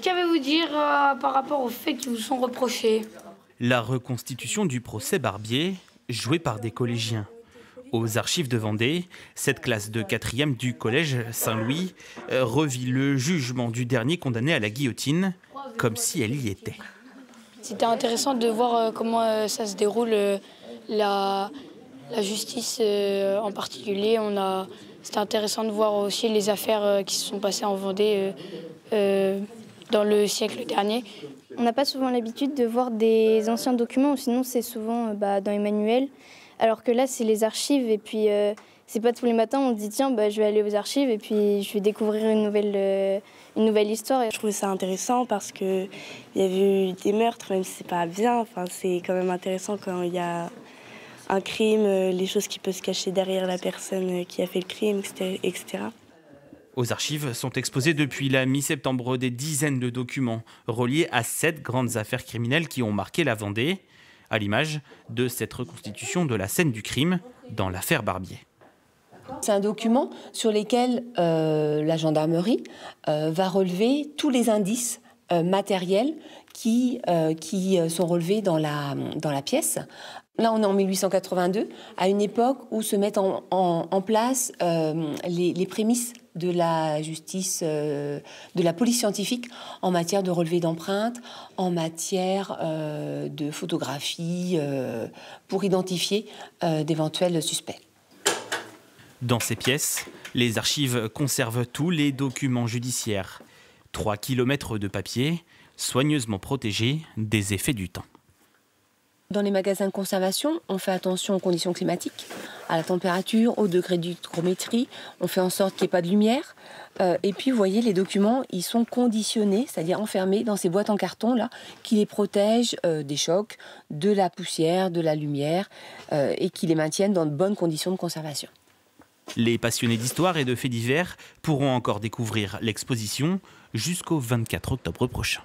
Qu'avez-vous dire par rapport aux faits qui vous sont reprochés? La reconstitution du procès Barbier, jouée par des collégiens. Aux archives de Vendée, cette classe de 4e du collège Saint-Louis revit le jugement du dernier condamné à la guillotine, comme si elle y était. C'était intéressant de voir comment ça se déroule, la justice en particulier. C'était intéressant de voir aussi les affaires qui se sont passées en Vendée dans le siècle dernier. On n'a pas souvent l'habitude de voir des anciens documents, sinon c'est souvent dans les manuels. Alors que là, c'est les archives et puis c'est pas tous les matins on se dit tiens, je vais aller aux archives et puis je vais découvrir une nouvelle histoire. Je trouvais ça intéressant parce qu'il y avait eu des meurtres, même si c'est pas bien. Enfin, c'est quand même intéressant quand il y a un crime, les choses qui peuvent se cacher derrière la personne qui a fait le crime, etc. Aux archives sont exposés depuis la mi-septembre des dizaines de documents reliés à 7 grandes affaires criminelles qui ont marqué la Vendée, à l'image de cette reconstitution de la scène du crime dans l'affaire Barbier. C'est un document sur lequel la gendarmerie va relever tous les indices matériels qui sont relevés dans la pièce. Là, on est en 1882, à une époque où se mettent en place les prémices de la justice, de la police scientifique en matière de relevé d'empreintes, en matière de photographie, pour identifier d'éventuels suspects. Dans ces pièces, les archives conservent tous les documents judiciaires. 3 kilomètres de papier, soigneusement protégés des effets du temps. Dans les magasins de conservation, on fait attention aux conditions climatiques, à la température, au degré d'hygrométrie. On fait en sorte qu'il n'y ait pas de lumière. Et puis, vous voyez, les documents, ils sont conditionnés, c'est-à-dire enfermés dans ces boîtes en carton là, qui les protègent des chocs, de la poussière, de la lumière, et qui les maintiennent dans de bonnes conditions de conservation. Les passionnés d'histoire et de faits divers pourront encore découvrir l'exposition jusqu'au 24 octobre prochain.